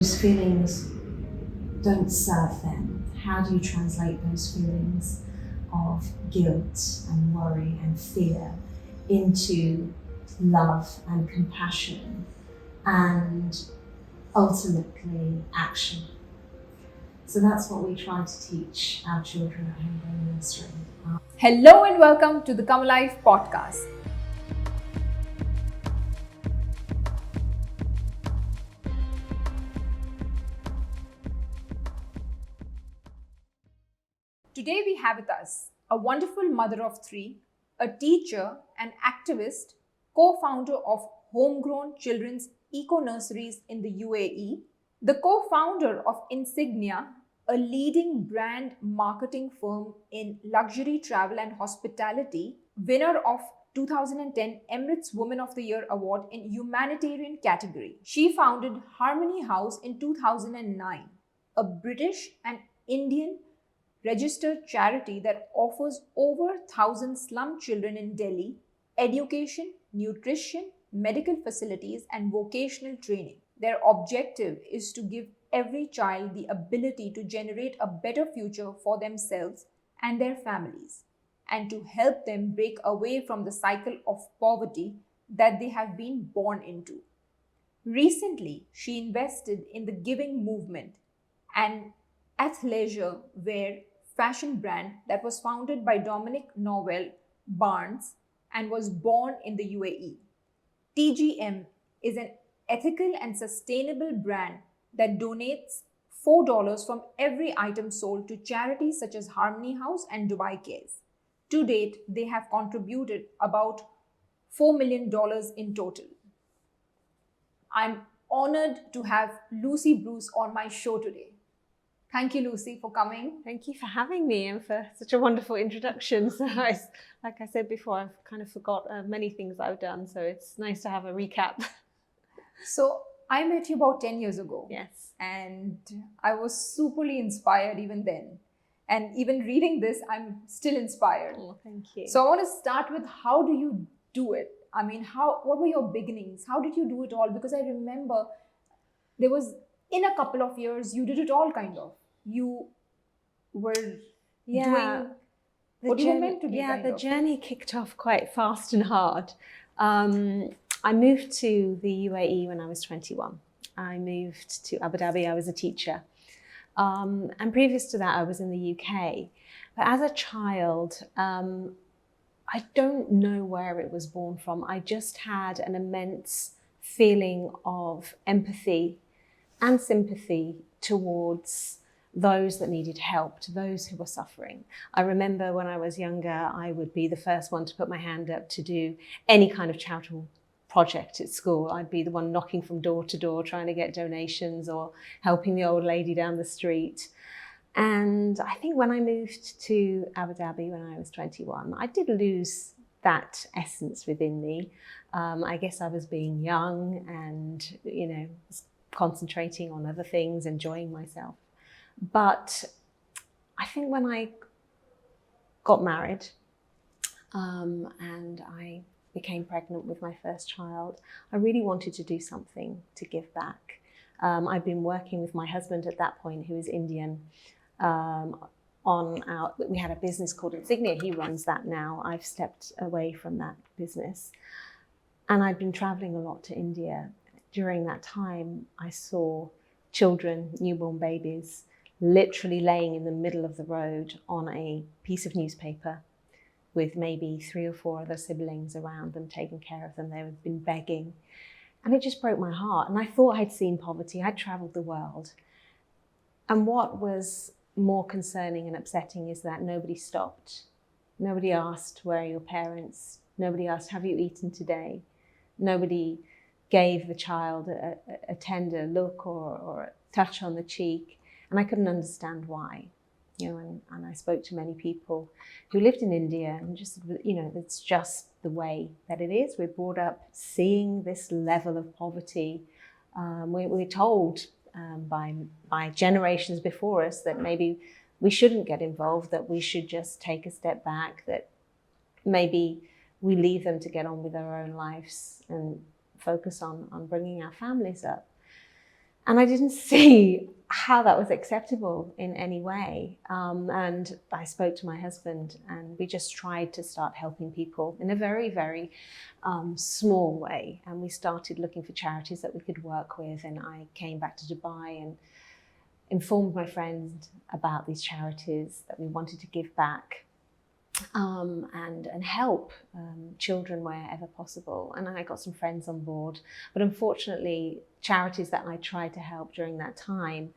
Those feelings don't serve them. How do you translate those feelings of guilt and worry and fear into love and compassion and ultimately action? So that's what we try to teach our children at Homegrown Nursery. Hello and welcome to the comealive podcast. Today we have with us a wonderful mother of three, a teacher, an activist, co-founder of Homegrown Children's Eco-Nurseries in the U.A.E, the co-founder of Insignia, a leading brand marketing firm in luxury travel and hospitality, winner of 2010 Emirates Woman of the Year award in humanitarian category. She founded Harmony House in 2009, a British and Indian registered charity that offers over 1,000 slum children in Delhi education, nutrition, medical facilities, and vocational training. Their objective is to give every child the ability to generate a better future for themselves and their families, and to help them break away from the cycle of poverty that they have been born into. Recently, she invested in the giving movement, an athleisure wear fashion brand that was founded by Dominic Noel Barnes and was born in the U.A.E. TGM is an ethical and sustainable brand that donates $4 from every item sold to charities such as Harmony House and Dubai Cares. To date, they have contributed about $4 million in total. I'm honored to have Lucy Bruce on my show today. Thank you, Lucy, for coming. Thank you for having me and for such a wonderful introduction. So like I said before, I've kind of forgot many things I've done. So it's nice to have a recap. So I met you about 10 years ago. Yes. And I was superly inspired even then. And even reading this, I'm still inspired. Oh, thank you. So I want to start with, how do you do it? I mean, what were your beginnings? How did you do it all? Because I remember there was, in a couple of years, you did it all kind of. You were doing what you were meant to do. Yeah, the journey kicked off quite fast and hard. I moved to the U.A.E when I was 21. I moved to Abu Dhabi. I was a teacher. And previous to that, I was in the U.K. But as a child, I don't know where it was born from. I just had an immense feeling of empathy and sympathy towards those that needed help, to those who were suffering. I remember when I was younger, I would be the first one to put my hand up to do any kind of charitable project at school. I'd be the one knocking from door to door, trying to get donations or helping the old lady down the street. And I think when I moved to Abu Dhabi when I was 21, I did lose that essence within me. I guess I was being young and, was concentrating on other things, enjoying myself. But I think when I got married and I became pregnant with my first child, I really wanted to do something to give back. I'd been working with my husband at that point, who is Indian, we had a business called Insignia. He runs that now. I've stepped away from that business. And I'd been traveling a lot to India. During that time, I saw children, newborn babies, literally laying in the middle of the road on a piece of newspaper with maybe 3 or 4 other siblings around them, taking care of them. They had been begging. And it just broke my heart. And I thought I'd seen poverty. I'd traveled the world. And what was more concerning and upsetting is that nobody stopped. Nobody asked, where are your parents? Nobody asked, have you eaten today? Nobody gave the child a tender look or a touch on the cheek. And I couldn't understand why. And I spoke to many people who lived in India, and just, it's just the way that it is. We're brought up seeing this level of poverty. We're told by generations before us that maybe we shouldn't get involved, that we should just take a step back, that maybe we leave them to get on with their own lives and focus on bringing our families up. And I didn't see how that was acceptable in any way. And I spoke to my husband, and we just tried to start helping people in a very, very small way. And we started looking for charities that we could work with. And I came back to Dubai and informed my friend about these charities that we wanted to give back and help children wherever possible. And I got some friends on board. But unfortunately, charities that I tried to help during that time,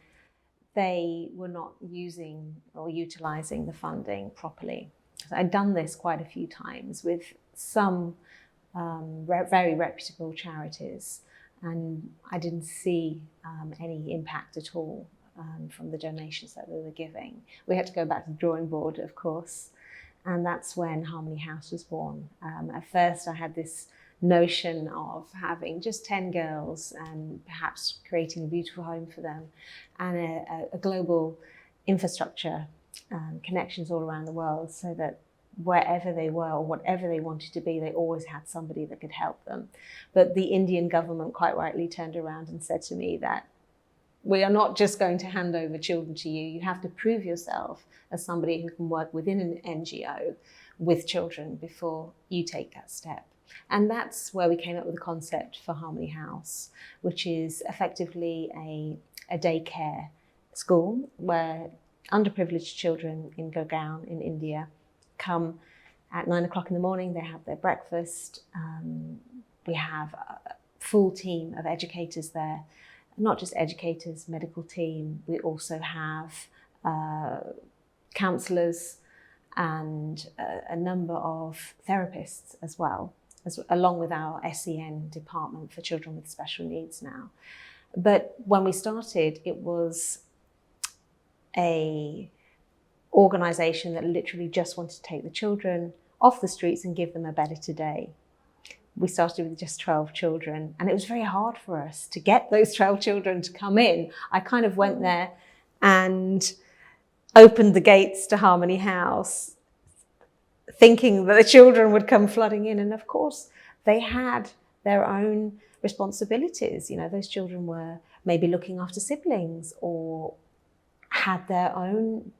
they were not using or utilizing the funding properly. So I'd done this quite a few times with some very reputable charities, and I didn't see any impact at all from the donations that we were giving. We had to go back to the drawing board, of course, and that's when Harmony House was born. At first, I had this notion of having just 10 girls and perhaps creating a beautiful home for them, and a global infrastructure, connections all around the world, so that wherever they were or whatever they wanted to be, they always had somebody that could help them. But the Indian government quite rightly turned around and said to me that we are not just going to hand over children to you. You have to prove yourself as somebody who can work within an NGO with children before you take that step. And that's where we came up with the concept for Harmony House, which is effectively a daycare school where underprivileged children in Gurgaon in India come at 9 o'clock in the morning. They have their breakfast. We have a full team of educators there. Not just educators, medical team. We also have counsellors and a number of therapists as well, along with our SEN department for children with special needs now. But when we started, it was a organisation that literally just wanted to take the children off the streets and give them a better today. We started with just 12 children, and it was very hard for us to get those 12 children to come in. I kind of went there and opened the gates to Harmony House, thinking that the children would come flooding in. And of course, they had their own responsibilities. You know, those children were maybe looking after siblings or had their own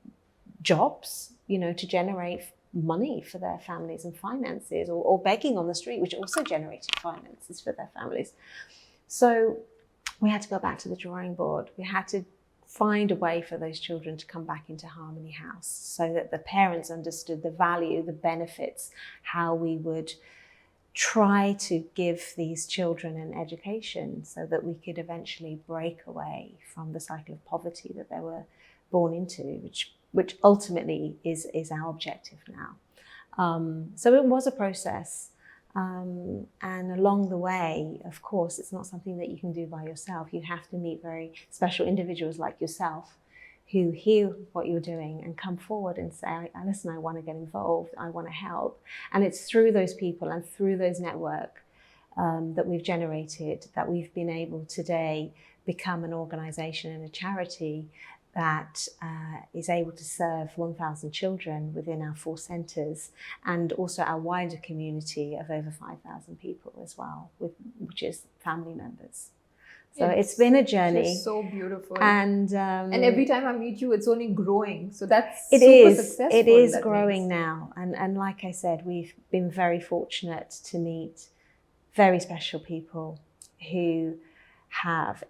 jobs, you know, to generate money for their families and finances, or begging on the street, which also generated finances for their families. So we had to go back to the drawing board. We had to find a way for those children to come back into Harmony House so that the parents understood the value, the benefits, how we would try to give these children an education so that we could eventually break away from the cycle of poverty that they were born into, which ultimately is our objective now. So it was a process. And along the way, of course, it's not something that you can do by yourself. You have to meet very special individuals like yourself who hear what you're doing and come forward and say, listen, I want to get involved, I want to help. And it's through those people and through those networks that we've generated that we've been able today become an organisation and a charity that is able to serve 1,000 children within our 4 centres, and also our wider community of over 5,000 people as well, which is family members. So it's been a journey. It's so beautiful. And every time I meet you, it's only growing. So that's super successful. It is growing now. And like I said, we've been very fortunate to meet very special people who have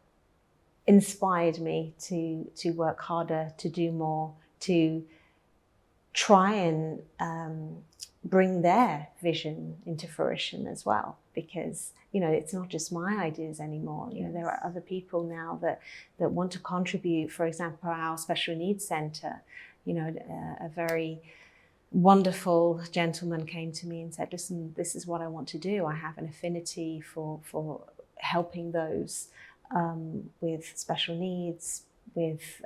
inspired me to work harder, to do more, to try and bring their vision into fruition as well. Because, you know, it's not just my ideas anymore. You know, there are other people now that want to contribute. For example, our special needs centre, you know, a very wonderful gentleman came to me and said, listen, this is what I want to do. I have an affinity for helping those with special needs, with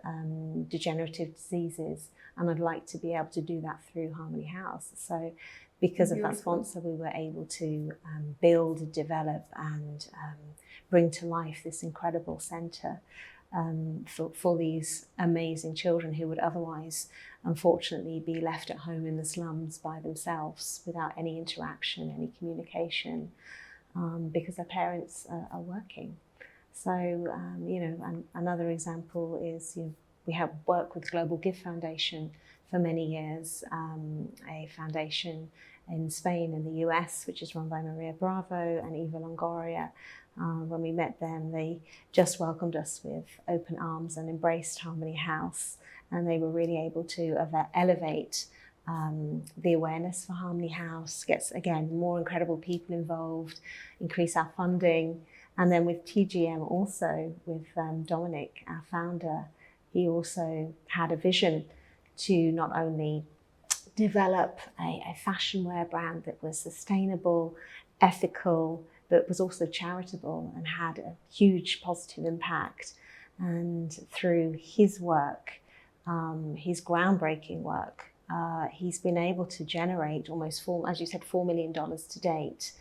degenerative diseases, and I'd like to be able to do that through Harmony House. So because of that sponsor, we were able to build, develop and bring to life this incredible centre for these amazing children who would otherwise, unfortunately, be left at home in the slums by themselves without any interaction, any communication, because their parents are working. So, another example is, we have worked with Global Gift Foundation for many years, a foundation in Spain and the U.S., which is run by Maria Bravo and Eva Longoria. When we met them, they just welcomed us with open arms and embraced Harmony House. And they were really able to elevate the awareness for Harmony House, get, again, more incredible people involved, increase our funding. And then with TGM also, with Dominic, our founder, he also had a vision to not only develop a fashion wear brand that was sustainable, ethical, but was also charitable and had a huge positive impact. And through his work, his groundbreaking work, he's been able to generate almost $4 million to date.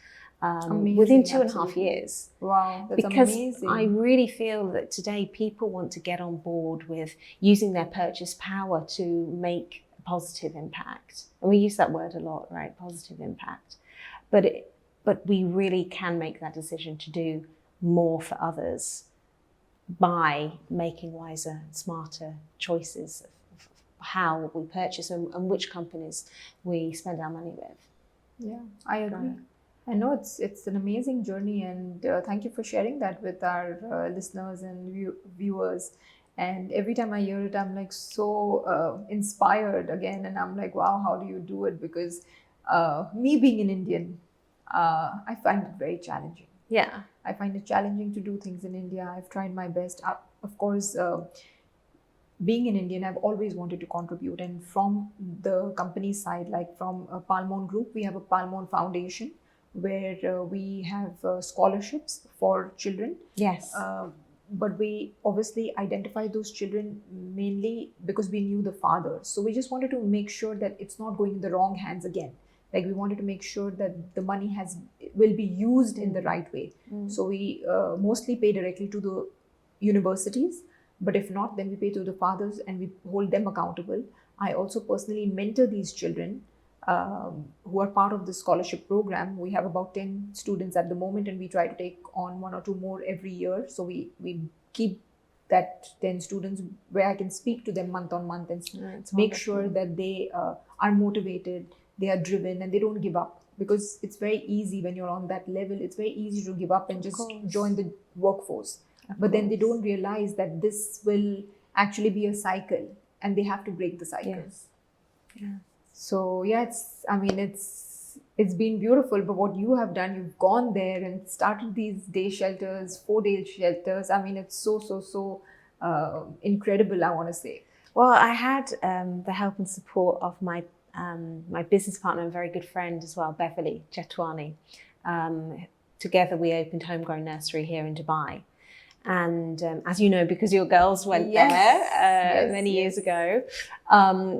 Within 2.5 years. Wow, that's because amazing. I really feel that today people want to get on board with using their purchase power to make a positive impact. And we use that word a lot, right? Positive impact. But we really can make that decision to do more for others by making wiser, smarter choices of how we purchase and which companies we spend our money with. Yeah, I agree. I know it's an amazing journey, and thank you for sharing that with our listeners and viewers. And every time I hear it, I'm like so inspired again, and I'm like, wow, how do you do it? Because me being an Indian, I find it very challenging. Yeah, I find it challenging to do things in India. I've tried my best. Of course, being an Indian, I've always wanted to contribute. And from the company side, like from Palmon Group, we have a Palmon Foundation where we have scholarships for children. yes. But we obviously identify those children mainly because we knew the father. So we just wanted to make sure that it's not going in the wrong hands again. Like we wanted to make sure that the money will be used in the right way. So we mostly pay directly to the universities, but if not, then we pay to the fathers and we hold them accountable. I also personally mentor these children who are part of the scholarship program. We have about 10 students at the moment, and we try to take on 1 or 2 more every year. So we keep that 10 students where I can speak to them month on month and make sure that they are motivated, they are driven, and they don't give up. Because it's very easy when you're on that level, it's very easy to give up and just join the workforce. But then they don't realize that this will actually be a cycle and they have to break the cycle. Yes. Yeah. So yeah, it's been beautiful. But what you have done, you've gone there and started these day shelters, 4-day shelters. I mean, it's so incredible, I want to say. Well, I had the help and support of my business partner and very good friend as well, Beverly Jetwani. Together we opened Homegrown Nursery here in Dubai. And as you know, because your girls went there many years ago,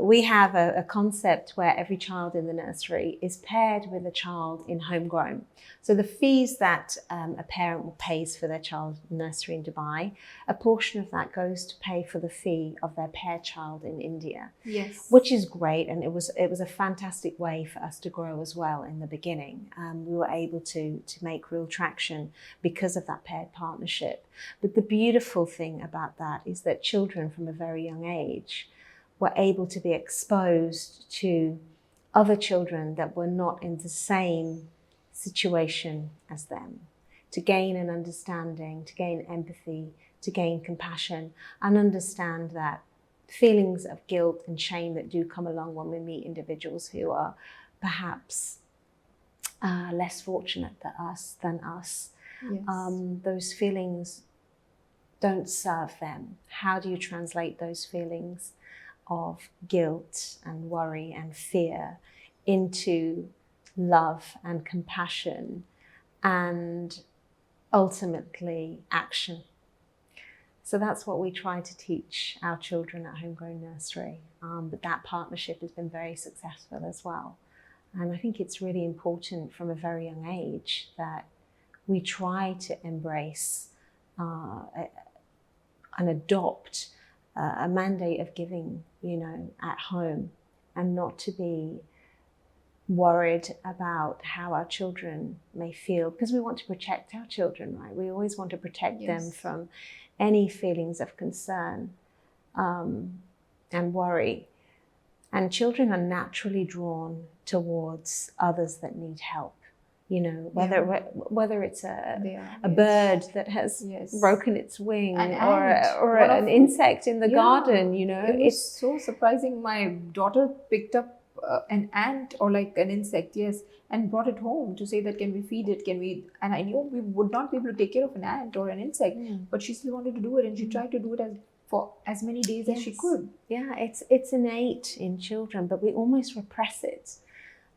we have a concept where every child in the nursery is paired with a child in homegrown. So the fees that a parent pays for their child nursery in Dubai, a portion of that goes to pay for the fee of their pair child in India. Yes. Which is great, and it was a fantastic way for us to grow as well in the beginning. We were able to make real traction because of that paired partnership. But the beautiful thing about that is that children from a very young age were able to be exposed to other children that were not in the same situation as them, to gain an understanding, to gain empathy, to gain compassion, and understand that feelings of guilt and shame that do come along when we meet individuals who are perhaps less fortunate than us. Yes. Those feelings don't serve them. How do you translate those feelings of guilt and worry and fear into love and compassion and ultimately action? So that's what we try to teach our children at Homegrown Nursery. But that partnership has been very successful as well. And I think it's really important from a very young age that we try to embrace and adopt a mandate of giving, at home, and not to be worried about how our children may feel, because we want to protect our children, right? We always want to protect them from any feelings of concern and worry. And children are naturally drawn towards others that need help. You know, whether it's a bird that has broken its wing or an insect in the garden, you know. It's so surprising. My daughter picked up an ant or like an insect, and brought it home to say that can we feed it, and I knew we would not be able to take care of an ant or an insect, but she still wanted to do it, and she tried to do it for as many days as she could. Yeah, it's innate in children, but we almost repress it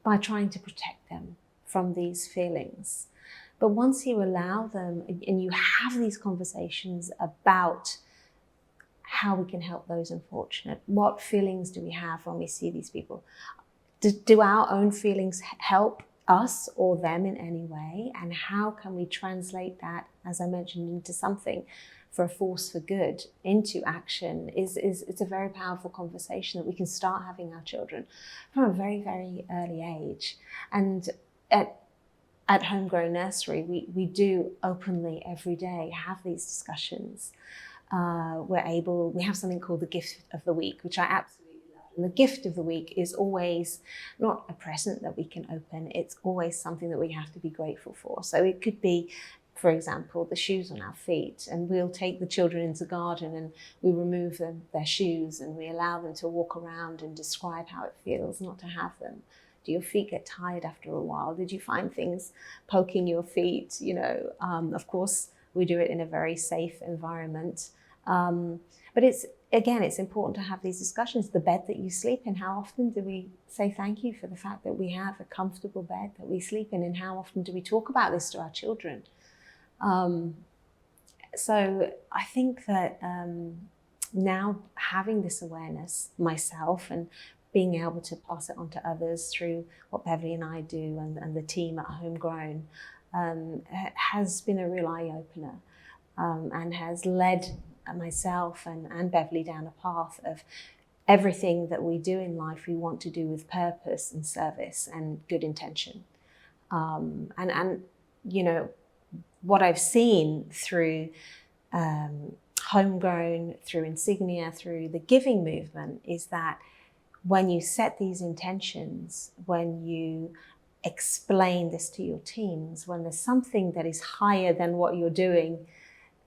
by trying to protect them from these feelings. But once you allow them and you have these conversations about how we can help those unfortunate, what feelings do we have when we see these people? Do our own feelings help us or them in any way? And how can we translate that, as I mentioned, into something for a force for good, into action? It's a very powerful conversation that we can start having our children from a very, very early age. And at Homegrown Nursery, we do openly every day have these discussions. We have something called the gift of the week, which I absolutely love. And the gift of the week is always not a present that we can open. It's always something that we have to be grateful for. So it could be, for example, the shoes on our feet, and we'll take the children into the garden and we remove their shoes and we allow them to walk around and describe how it feels not to have them. Do your feet get tired after a while? Did you find things poking your feet? You know, of course, we do it in a very safe environment. But it's important to have these discussions. The bed that you sleep in, how often do we say thank you for the fact that we have a comfortable bed that we sleep in, and how often do we talk about this to our children? So I think that now having this awareness myself and being able to pass it on to others through what Beverly and I do and the team at Homegrown has been a real eye-opener and has led myself and Beverly down a path of everything that we do in life we want to do with purpose and service and good intention. And you know, what I've seen through Homegrown, through Insignia, through the giving movement is that when you set these intentions, when you explain this to your teams, when there's something that is higher than what you're doing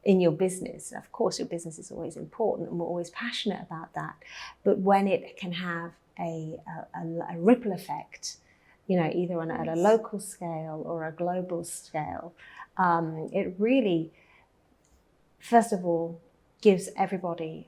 in your business, of course your business is always important and we're always passionate about that, but when it can have a ripple effect, you know, either at a local scale or a global scale, it really, first of all, gives everybody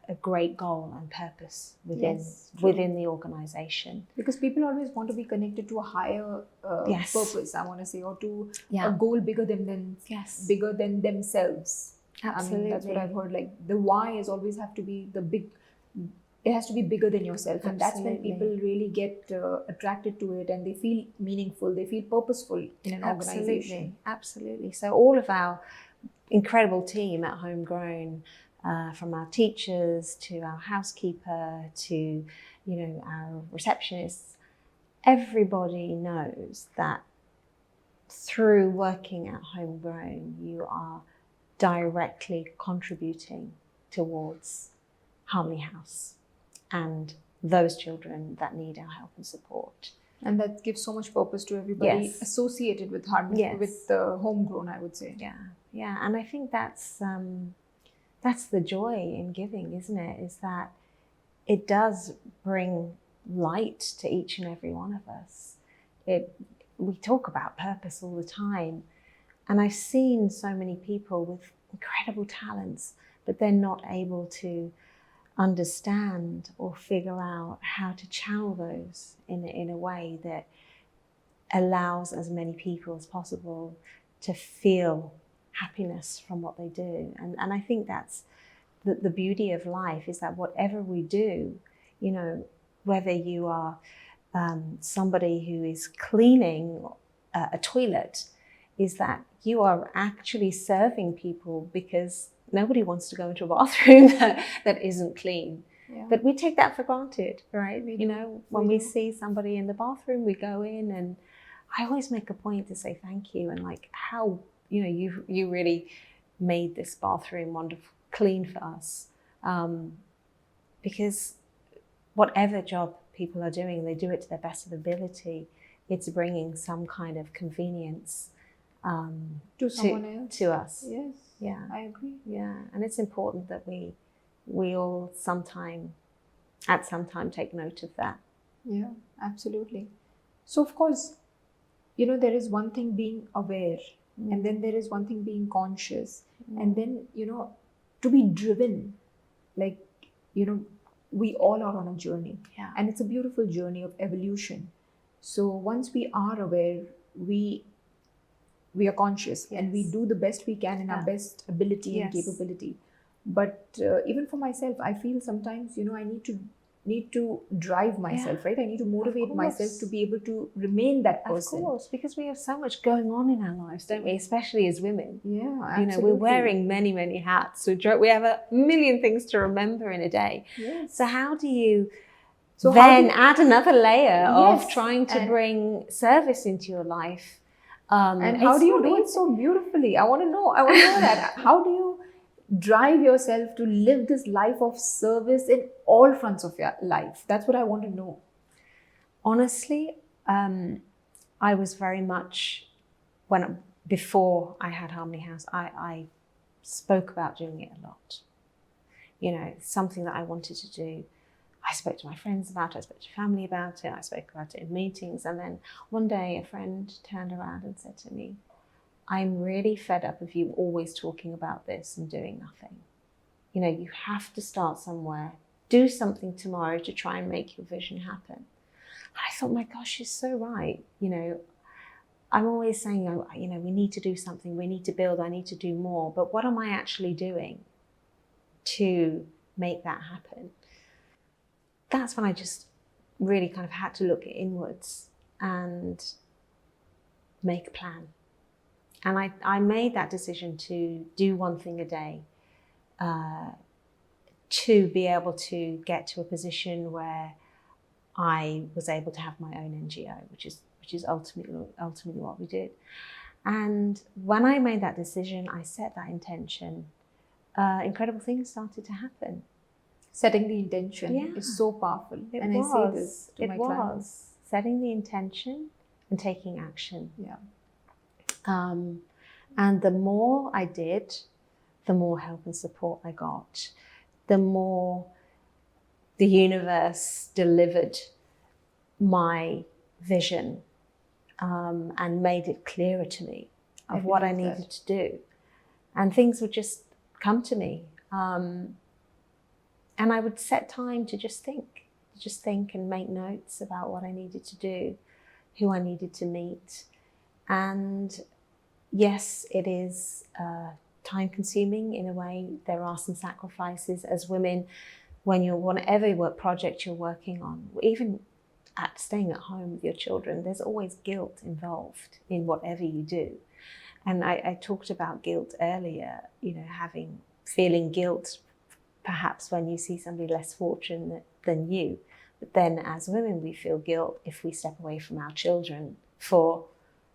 a great goal and purpose within the organization. Because people always want to be connected to a higher purpose, I want to say, or to a goal bigger than themselves. Absolutely. I mean, that's what I've heard. Like the why is always have to be it has to be bigger than yourself. And that's when people really get attracted to it and they feel meaningful, they feel purposeful in an organization. Absolutely. So all of our incredible team at Homegrown, from our teachers to our housekeeper to, you know, our receptionists, everybody knows that through working at Homegrown, you are directly contributing towards Harmony House and those children that need our help and support. And that gives so much purpose to everybody associated with Harmony, with Homegrown, I would say. Yeah, and I think that's the joy in giving, isn't it? Is that it does bring light to each and every one of us. We talk about purpose all the time, and I've seen so many people with incredible talents, but they're not able to understand or figure out how to channel those in a way that allows as many people as possible to feel happiness from what they do. And I think that's the beauty of life, is that whatever we do, you know, whether you are somebody who is cleaning a toilet, is that you are actually serving people, because nobody wants to go into a bathroom that isn't clean. Yeah. But we take that for granted, right? We You do. know, when We we do. see somebody in the bathroom, we go in, and I always make a point to say thank you, and like how, you know, you really made this bathroom wonderful, clean for us. Because whatever job people are doing, they do it to their best of ability. It's bringing some kind of convenience To someone else. to us. Yes. Yeah. I agree. Yeah, and it's important that we all at some time take note of that. Yeah, absolutely. So of course, you know, there is one thing being aware, and then there is one thing being conscious, and then, you know, to be driven. Like, you know, we all are on a journey, Yeah. and it's a beautiful journey of evolution. So once we are aware, we are conscious, and we Yes. do the best we can in our Yeah. best ability and Yes. capability. But even for myself, I feel sometimes, you know, I need to drive myself, Yeah. right? I need to motivate Of myself course. to be able to remain that Of person. course, because we have so much going on in our lives, don't we? Especially as women. Yeah, You know, absolutely. we're wearing many, many hats. We have a million things to remember in a day. Yes. So how do you So how then do- add another layer of Yes, trying to and- bring service into your life? And how it's do you not do it easy. so beautifully? I want to know. I want to know that. How do you drive yourself to live this life of service in all fronts of your life? That's what I want to know. Honestly, I was very much, before I had Harmony House, I spoke about doing it a lot. You know, something that I wanted to do. I spoke to my friends about it, I spoke to family about it, I spoke about it in meetings, and then one day a friend turned around and said to me, I'm really fed up of you always talking about this and doing nothing. You know, you have to start somewhere. Do something tomorrow to try and make your vision happen. And I thought, my gosh, she's so right. You know, I'm always saying, you know, we need to do something, we need to build, I need to do more. But what am I actually doing to make that happen? That's when I just really kind of had to look inwards and make a plan. And I made that decision to do one thing a day, to be able to get to a position where I was able to have my own NGO, which is ultimately what we did. And when I made that decision, I set that intention, incredible things started to happen. Setting the intention Yeah. is so powerful. It And was. I say this to It my was. clients. Setting the intention and taking action. Yeah. And the more I did, the more help and support I got, the more the universe delivered my vision and made it clearer to me of what I believe needed that. to do. And things would just come to me. And I would set time to just think and make notes about what I needed to do, who I needed to meet. And yes, it is time consuming in a way. There are some sacrifices as women when you're whatever project you're working on, even at staying at home with your children, there's always guilt involved in whatever you do. And I talked about guilt earlier, you know, feeling guilt perhaps when you see somebody less fortunate than you. But then as women, we feel guilt if we step away from our children for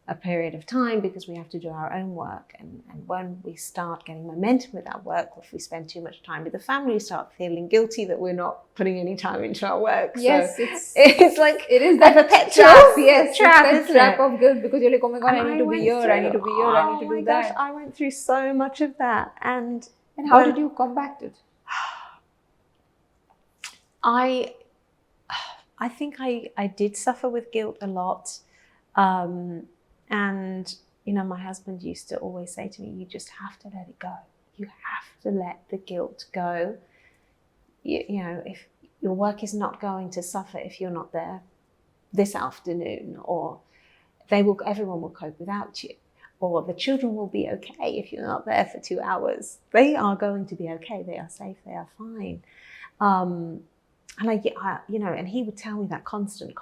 a period of time because we have to do our own work. And when we start getting momentum with our work, if we spend too much time with the family, we start feeling guilty that we're not putting any time into our work. Yes, so it's like it is that perpetual trap. Yes, trap, it's that isn't trap it? of guilt because you're like, oh my god, And I need to be here, I need to be here, I need to do that. I went through so much of that. And how did you combat it? I think I did suffer with guilt a lot. And, you know, my husband used to always say to me, you just have to let it go. You have to let the guilt go. You know, if your work is not going to suffer if you're not there this afternoon, or everyone will cope without you, or the children will be okay if you're not there for 2 hours. They are going to be okay. They are safe. They are fine. And I, you know, and he would tell me that constant.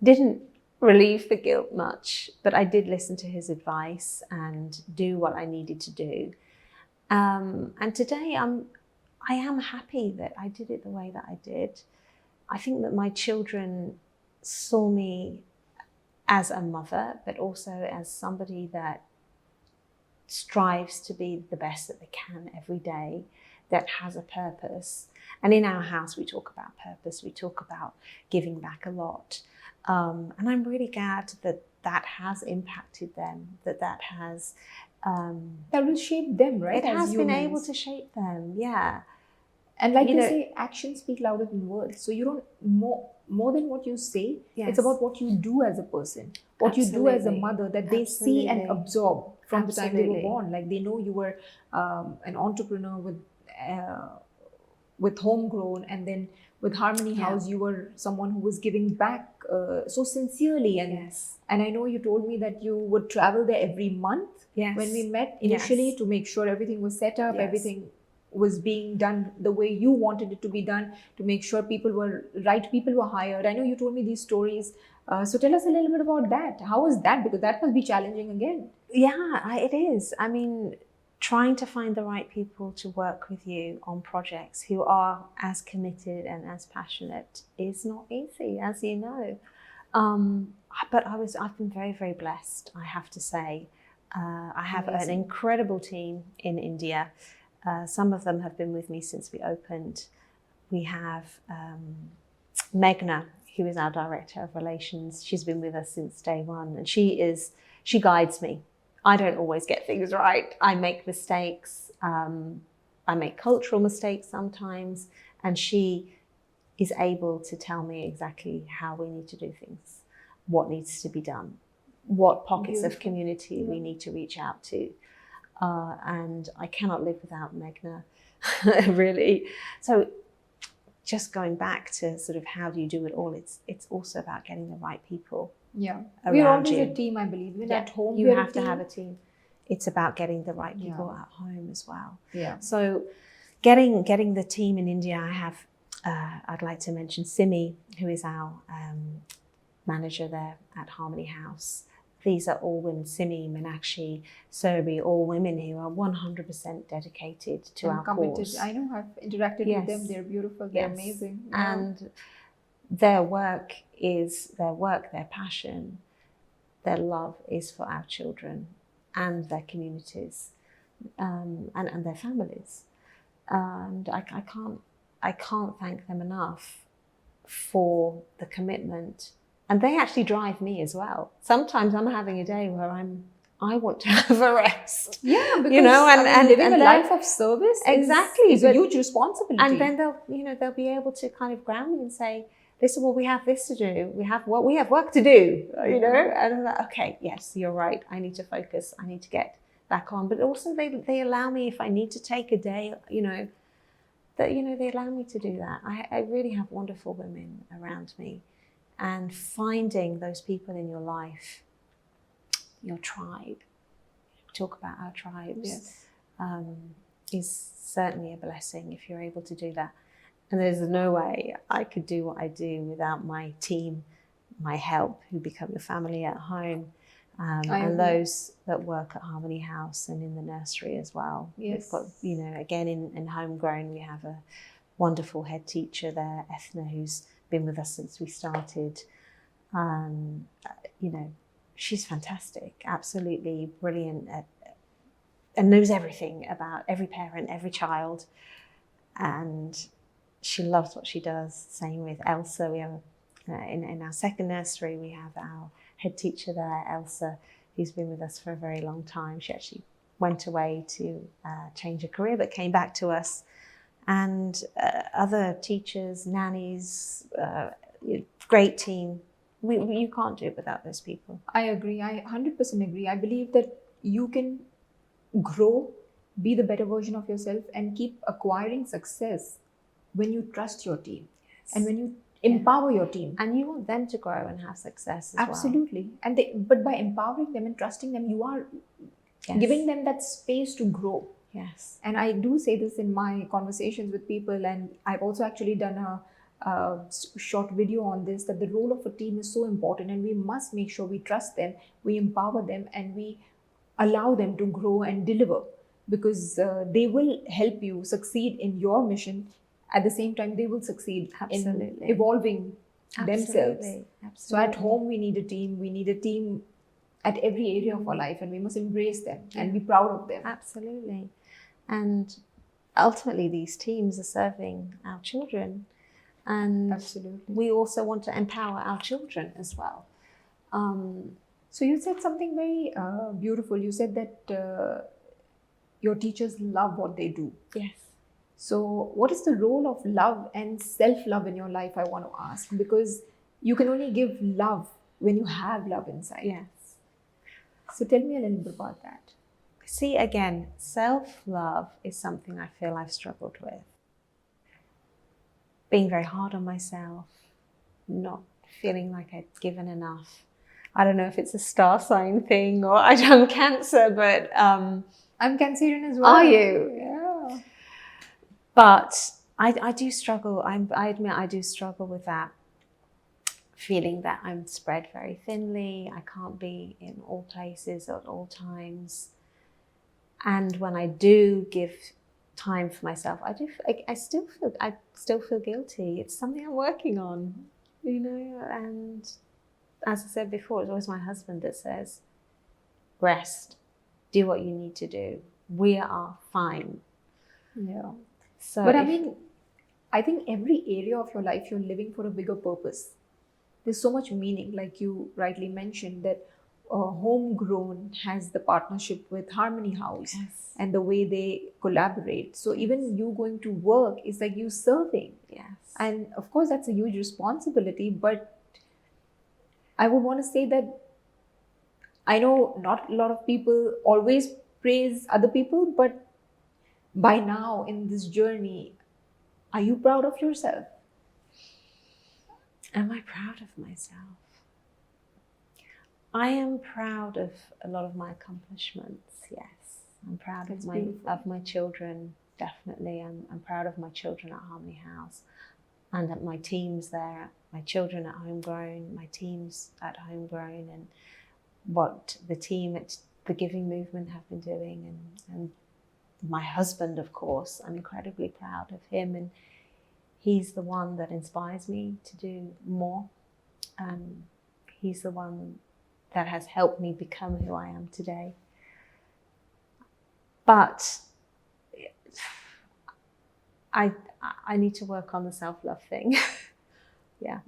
Didn't relieve the guilt much, but I did listen to his advice and do what I needed to do. And today I am happy that I did it the way that I did. I think that my children saw me as a mother, but also as somebody that strives to be the best that they can every day, that has a purpose. And in our house, we talk about purpose, we talk about giving back a lot. And I'm really glad that that has impacted them, that has... that will shape them, right? It has been able humans. to shape them, yeah. And like You they know- say, actions speak louder than words. So you don't, more than what you say, Yes. it's about what you do as a person, what you do as a Absolutely. mother, that they see and Absolutely. absorb from the time they were Absolutely. born. Like they know you were an entrepreneur with Homegrown, and then with Harmony Yeah. House, you were someone who was giving back so sincerely. And Yes. and I know you told me that you would travel there every month Yes. when we met initially, Yes. to make sure everything was set up, Yes. everything was being done the way you wanted it to be done, to make sure people were hired. I know you told me these stories. So tell us a little bit about that. How was that? Because that must be challenging again. Yeah, it is. I mean, trying to find the right people to work with you on projects who are as committed and as passionate is not easy, as you know. But I've been very, very blessed, I have to say. I have an Amazing. incredible team in India. Some of them have been with me since we opened. We have Meghna, who is our director of relations. She's been with us since day one, and she guides me. I don't always get things right. I make mistakes. I make cultural mistakes sometimes, and she is able to tell me exactly how we need to do things, what needs to be done, what pockets of Beautiful. community we need to reach out to. And I cannot live without Meghna, really. So just going back to sort of how do you do it all, it's also about getting the right people. Yeah. We're Around always you. a team, I believe. Even Yeah, at home, you we're have a to team. have a team. It's about getting the right people Yeah. at home as well. Yeah. So getting the team in India, I have, I'd like to mention Simi, who is our manager there at Harmony House. These are all women, Simi, Meenakshi, Surbi, all women who are 100% dedicated to And our committed. cause. I know, I've interacted Yes. with them. They're beautiful. They're Yes. amazing. Yeah. And their work is their work, their passion, their love is for our children and their communities, and their families. And I can't thank them enough for the commitment. And they actually drive me as well. Sometimes I'm having a day where I want to have a rest. Yeah, because living a life of service Exactly, is a but- huge responsibility. And then they'll be able to kind of ground me and say, listen, well, we have this to do. We have work to do, And I'm like, okay, yes, you're right. I need to focus. I need to get back on. But also they allow me, if I need to take a day, they allow me to do that. I really have wonderful women around me. And finding those people in your life, your tribe, talk about our tribes, Yes. is certainly a blessing if you're able to do that. And there's no way I could do what I do without my team, my help, who become your family at home, I and agree. those that work at Harmony House and in the nursery as well. Yes. We've got, again, in Homegrown, we have a wonderful head teacher there, Ethna, who's been with us since we started. She's fantastic, absolutely brilliant and knows everything about every parent, every child. And she loves what she does. Same with Elsa. We have in our second nursery, we have our head teacher there, Elsa, who's been with us for a very long time. She actually went away to change her career, but came back to us. And other teachers, nannies, great team. You can't do it without those people. I agree. I 100% agree. I believe that you can grow, be the better version of yourself, and keep acquiring success when you trust your team and when you empower your team. And you want them to grow and have success as well. Absolutely. But by empowering them and trusting them, you are giving them that space to grow. Yes. And I do say this in my conversations with people, and I've also actually done a short video on this, that the role of a team is so important, and we must make sure we trust them, we empower them, and we allow them to grow and deliver. because they will help you succeed in your mission. At the same time, they will succeed in Absolutely. evolving themselves. Absolutely. So at Absolutely. home, we need a team. We need a team at every area of our life, and we must embrace them and be proud of them. Absolutely. And ultimately, these teams are serving our children. And Absolutely. we also want to empower our children as well. So you said something very beautiful. You said that your teachers love what they do. Yes. So what is the role of love and self-love in your life, I want to ask? Because you can only give love when you have love inside. Yes. So tell me a little bit about that. See, again, self-love is something I feel I've struggled with. Being very hard on myself, not feeling like I'd given enough. I don't know if it's a star sign thing or I'm Cancer, but I'm Cancerian as well. Are you? Yeah. But I do struggle. I admit I do struggle with that, feeling that I'm spread very thinly. I can't be in all places at all times. And when I do give time for myself, I still feel guilty. It's something I'm working on, you know. And as I said before, it's always my husband that says, rest, do what you need to do. We are fine. Yeah. So, But I mean, I think every area of your life you're living for a bigger purpose. There's so much meaning, like you rightly mentioned, that Homegrown has the partnership with Harmony House and the way they collaborate. So even you going to work is like you serving. yes. And of course, that's a huge responsibility. But I would want to say that I know not a lot of people always praise other people, but by now in this journey, are you proud of yourself? Am I proud of myself? I am proud of a lot of my accomplishments, yes. I'm proud That's of my children, definitely. I'm proud of my children at Harmony House and at my teams there, my children at Homegrown, my teams at Homegrown, and what the team at the Giving Movement have been doing, and my husband, of course. I'm incredibly proud of him, and he's the one that inspires me to do more. He's the one that has helped me become who I am today. But I need to work on the self-love thing. yeah.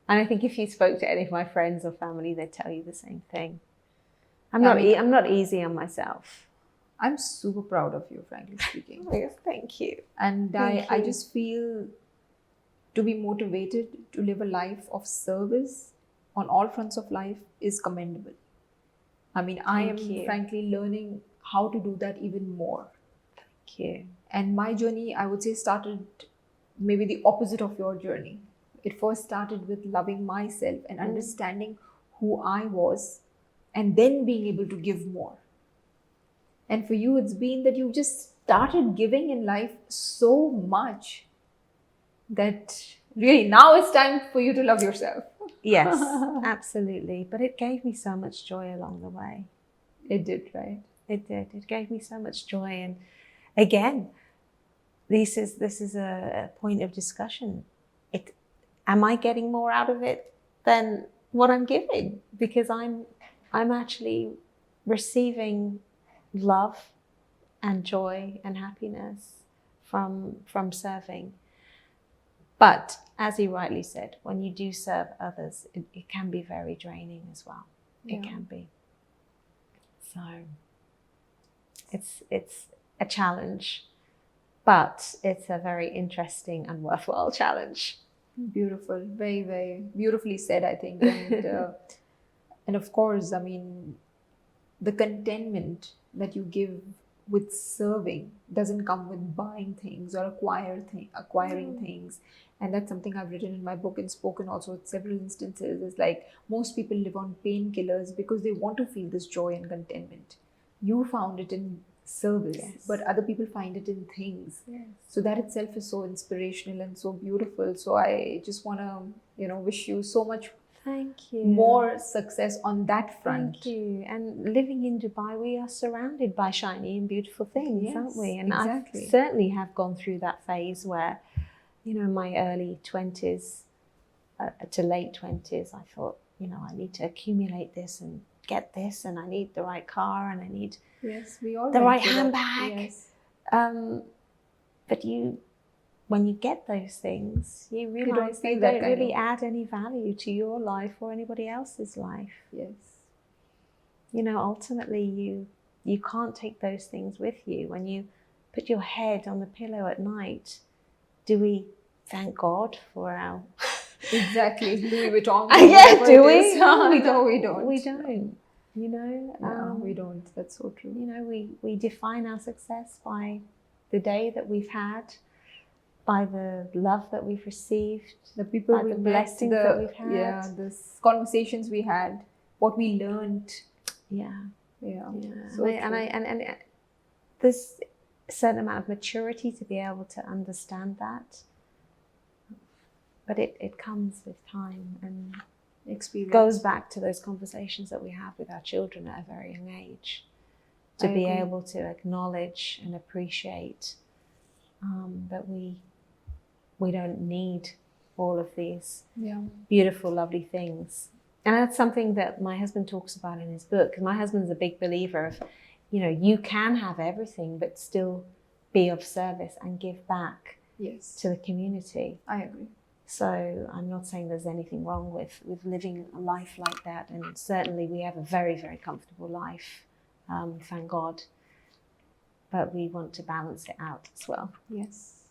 And I think if you spoke to any of my friends or family, they'd tell you the same thing. I'm not easy on myself. I'm super proud of you, frankly speaking. Yes, thank you. And Thank I you. just feel to be motivated to live a life of service on all fronts of life is commendable. I mean, I am Thank you. frankly learning how to do that even more. Thank you. And my journey, I would say, started maybe the opposite of your journey. It first started with loving myself and understanding who I was, and then being able to give more. And for you, it's been that you just started giving in life so much that really now it's time for you to love yourself. Yes, absolutely. But it gave me so much joy along the way. It did, right? It did. It gave me so much joy. And again, this is a point of discussion. Am I getting more out of it than what I'm giving? Because I'm actually receiving love and joy and happiness from serving. But as you rightly said, when you do serve others, it can be very draining as well. It can be. So it's a challenge, but it's a very interesting and worthwhile challenge. Beautiful. Very, very beautifully said, I think. And, and of course, I mean, the contentment that you give with serving doesn't come with buying things or acquiring things. And that's something I've written in my book and spoken also at several instances. It's like most people live on painkillers because they want to feel this joy and contentment. You found it in service, but other people find it in things. So that itself is so inspirational and so beautiful. So I just want to, wish you so much Thank you. more success on that front. Thank you. And living in Dubai, we are surrounded by shiny and beautiful things, Yes, aren't we? And exactly. I certainly have gone through that phase where, in my early 20s to late 20s, I thought, I need to accumulate this and get this, and I need the right car, and I need Yes, we all the went right through that. handbag. Yes. But when you get those things, you realize they feel that don't kind really of- add any value to your life or anybody else's life. Yes. Ultimately, you can't take those things with you. When you put your head on the pillow at night, do we thank God for our... Exactly. Louis Vuitton. Yeah, whatever do it we? is. No, we don't. We don't. We don't. That's so true. We define our success by the day that we've had, by the love that we've received, The people by we the met, blessings that we've had. Yeah, the conversations we had, what we learned. Yeah. Yeah. So and there's a certain amount of maturity to be able to understand that. But it comes with time and Experience. goes back to those conversations that we have with our children at a very young age. To be able to acknowledge and appreciate that we don't need all of these beautiful, lovely things. And that's something that my husband talks about in his book. My husband's a big believer of, you can have everything, but still be of service and give back to the community. I agree. So I'm not saying there's anything wrong with living a life like that. And certainly we have a very, very comfortable life, thank God. But we want to balance it out as well. Yes,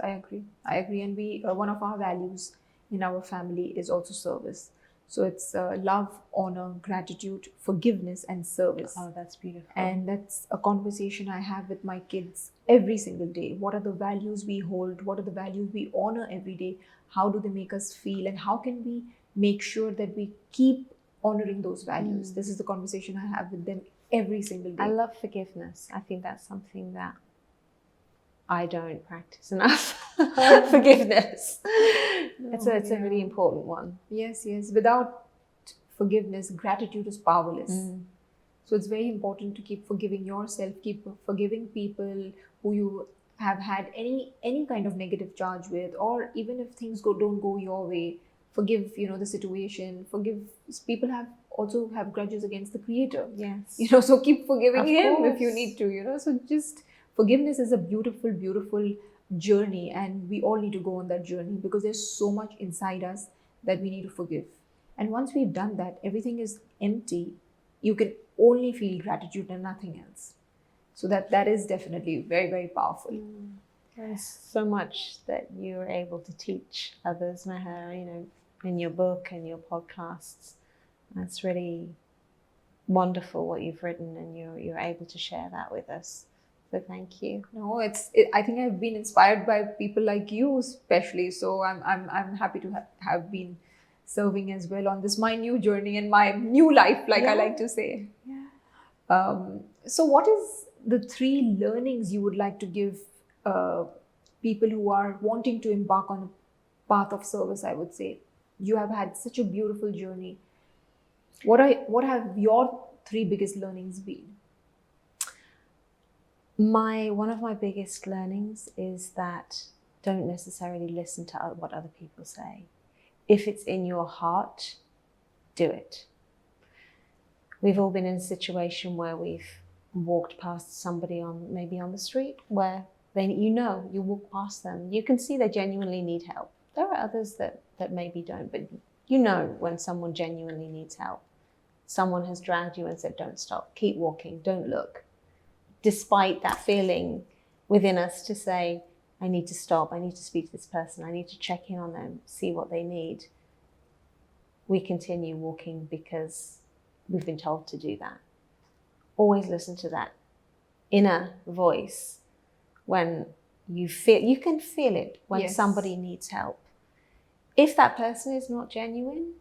I agree. And we one of our values in our family is also service. So it's love, honor, gratitude, forgiveness, and service. Oh, that's beautiful. And that's a conversation I have with my kids every single day. What are the values we hold? What are the values we honor every day? How do they make us feel? And how can we make sure that we keep honoring those values? This is the conversation I have with them every single day. I love forgiveness. I think that's something that I don't practice enough. Forgiveness. It's a really important one. Yes. Without forgiveness, gratitude is powerless. So it's very important to keep forgiving yourself, keep forgiving people who you have had any kind of negative charge with, or even if things don't go your way, forgive the situation. Forgive. People also have grudges against the Creator. Yes. So keep forgiving Him course. if you need to. So just forgiveness is a beautiful, beautiful journey, and we all need to go on that journey because there's so much inside us that we need to forgive. And once we've done that, everything is empty. You can only feel gratitude and nothing else. So that is definitely very, very powerful. There's so much that you're able to teach others, Meher, in your book and your podcasts. That's really wonderful what you've written, and you're able to share that with us. So thank you. No, I think I've been inspired by people like you, especially. So I'm happy to have been serving as well on this my new journey and my new life, I like to say. Yeah. So what is the 3 learnings you would like to give people who are wanting to embark on a path of service? I would say you have had such a beautiful journey. What have your 3 biggest learnings been? One of my biggest learnings is that don't necessarily listen to what other people say. If it's in your heart, do it. We've all been in a situation where we've walked past somebody maybe on the street where you walk past them, you can see they genuinely need help. There are others that maybe don't, but when someone genuinely needs help. Someone has dragged you and said, don't stop, keep walking, don't look. Despite that feeling within us to say, I need to stop, I need to speak to this person, I need to check in on them, see what they need. We continue walking because we've been told to do that. Always listen to that inner voice when you can feel it when somebody needs help. If that person is not genuine,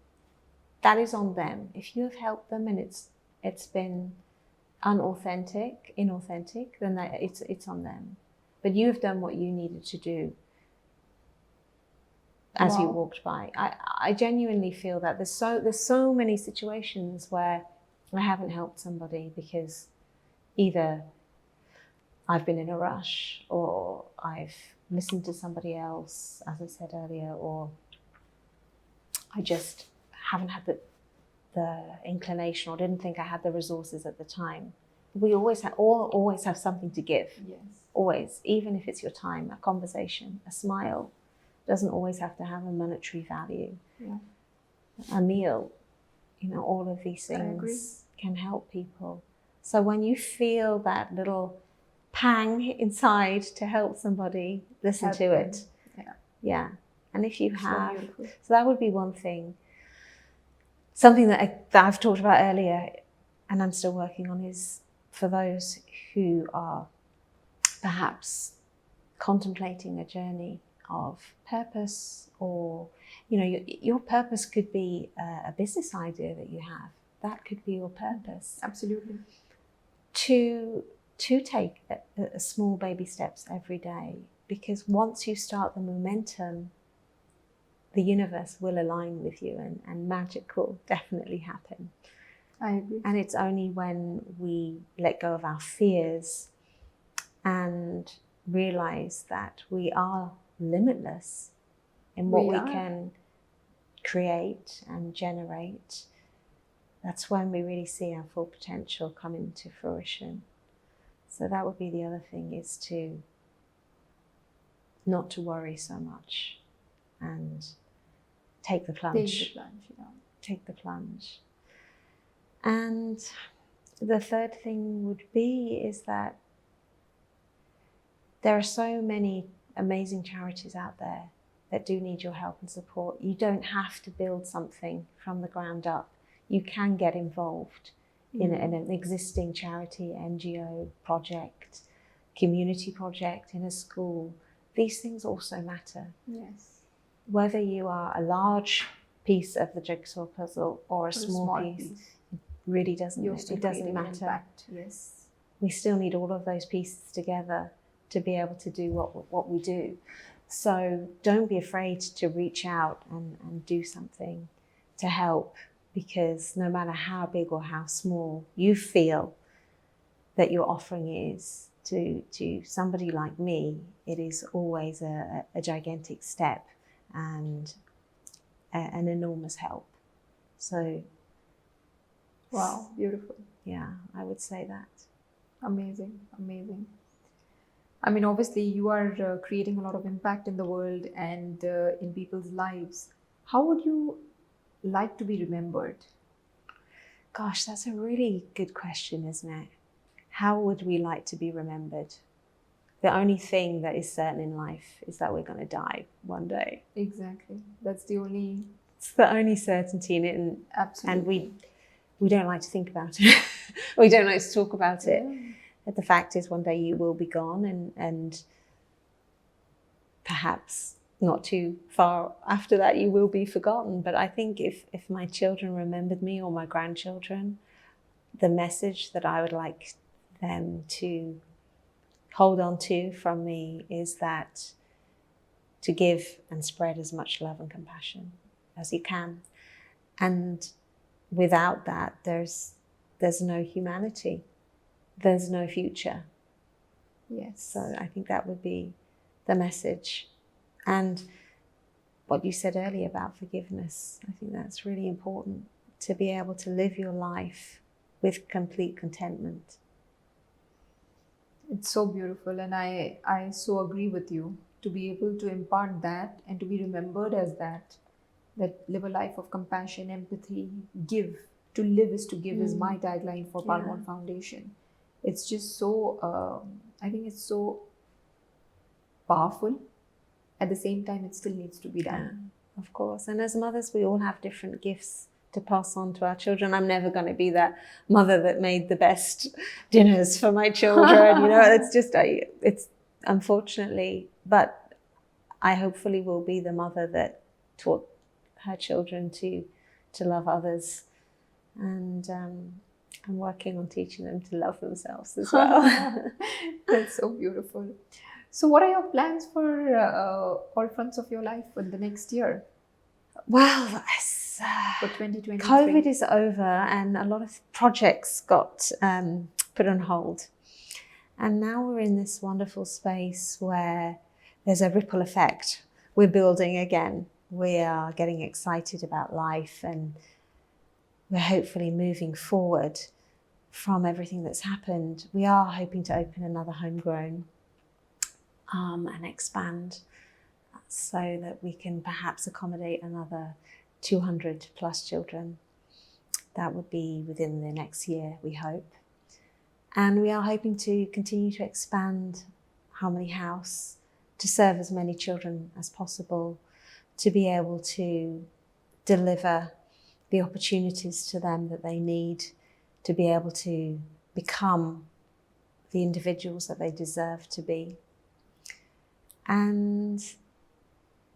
that is on them. If you have helped them and it's been inauthentic, then it's on them. But you have done what you needed to do. as you Wow. walked by. I genuinely feel that there's so many situations where I haven't helped somebody because either I've been in a rush, or I've listened to somebody else, as I said earlier, or I just haven't had the inclination, or didn't think I had the resources at the time. We always have something to give. Yes. Always, even if it's your time, a conversation, a smile, doesn't always have to have a monetary value. Yeah. A meal, all of these I agree. things can help people. So when you feel that little pang inside to help somebody, listen Help to them. it. Yeah. Yeah. And if you So have, beautiful. so that would be one thing. Something that I've talked about earlier, and I'm still working on, is for those who are perhaps contemplating a journey of purpose, or your purpose could be a business idea that you have. That could be your purpose. Absolutely. To take a small baby steps every day, because once you start the momentum, the universe will align with you, and magic will definitely happen. I agree. And it's only when we let go of our fears and realize that we are limitless in what we can create and generate, that's when we really see our full potential come into fruition. So that would be the other thing, is to not to worry so much and take the plunge. Take the plunge, yeah. Take the plunge. And the third thing would be is that there are so many amazing charities out there that do need your help and support. You don't have to build something from the ground up. You can get involved in an existing charity, NGO project, community project, in a school. These things also matter. Yes. Whether you are a large piece of the jigsaw puzzle or a small piece, it really doesn't matter. Impact. Yes. We still need all of those pieces together to be able to do what we do. So don't be afraid to reach out and do something to help, because no matter how big or how small you feel that your offering is to somebody like me, it is always a gigantic step and an enormous help. So, wow, beautiful. Yeah, I would say that. Amazing, amazing. I mean, obviously, you are creating a lot of impact in the world and in people's lives. How would you like to be remembered? Gosh, that's a really good question, isn't it? How would we like to be remembered? The only thing that is certain in life is that we're going to die one day. Exactly. That's the only... It's the only certainty in it. Absolutely. And we don't like to think about it. We don't like to talk about it. Yeah. But the fact is, one day you will be gone, and perhaps not too far after that you will be forgotten. But I think if my children remembered me, or my grandchildren, the message that I would like them to hold on to from me is that to give and spread as much love and compassion as you can. And without that, there's no humanity. There's no future. Yes. So I think that would be the message. And what you said earlier about forgiveness, I think that's really important, to be able to live your life with complete contentment. It's so beautiful, and I so agree with you. To be able to impart that and to be remembered as that live a life of compassion, empathy, give. To live is to give is my tagline for Palmon Foundation. It's just so, I think it's so powerful. At the same time, it still needs to be done. Yeah, of course. And as mothers, we all have different gifts to pass on to our children. I'm never going to be that mother that made the best dinners for my children. It's unfortunately, but I hopefully will be the mother that taught her children to love others. And I'm working on teaching them to love themselves as well. That's so beautiful. So, what are your plans for all fronts of your life for the next year, Well, for 2023? COVID is over and a lot of projects got put on hold. And now we're in this wonderful space where there's a ripple effect. We're building again. We are getting excited about life, and we're hopefully moving forward from everything that's happened. We are hoping to open another homegrown and expand so that we can perhaps accommodate another 200 plus children. That would be within the next year, we hope. And we are hoping to continue to expand Harmony House to serve as many children as possible, to be able to deliver the opportunities to them that they need to be able to become the individuals that they deserve to be. And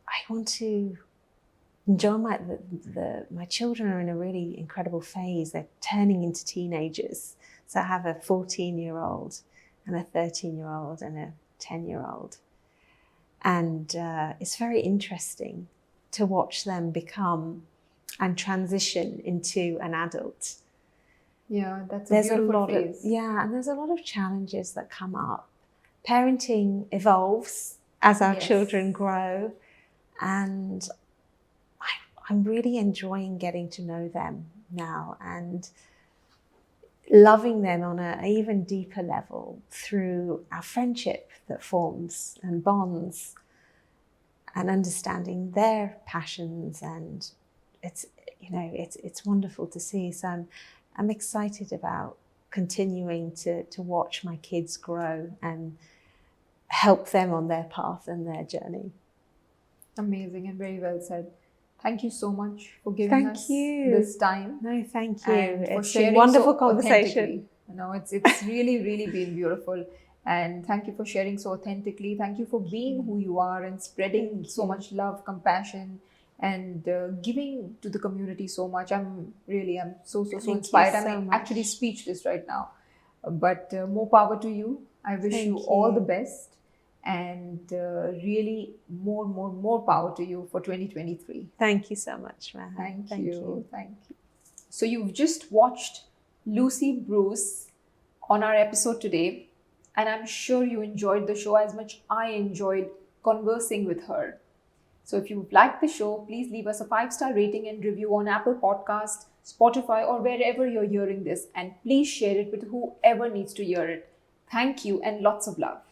I want to enjoy my children are in a really incredible phase. They're turning into teenagers. So I have a 14-year-old and a 13-year-old and a 10-year-old. And it's very interesting to watch them become and transition into an adult. Yeah, that's a beautiful phase. And there's a lot of challenges that come up. Parenting evolves as our children grow, and I'm really enjoying getting to know them now and loving them on an even deeper level through our friendship that forms and bonds, and understanding their passions. And it's wonderful to see. So I'm excited about continuing to watch my kids grow and help them on their path and their journey. Amazing and very well said. Thank you so much for giving us this time. No, thank you. And for it's sharing a wonderful so conversation. It's really, really been beautiful. And thank you for sharing so authentically. Thank you for being who you are and spreading so much love, compassion, and giving to the community so much. I'm so inspired. I'm actually speechless right now. But more power to you. I wish you all the best. And really more power to you for 2023. Thank you so much, Maha. Thank you. So you've just watched Lucy Bruce on our episode today, and I'm sure you enjoyed the show as much I enjoyed conversing with her. So if you've liked the show, please leave us a 5-star rating and review on Apple Podcasts, Spotify, or wherever you're hearing this, and please share it with whoever needs to hear it. Thank you and lots of love.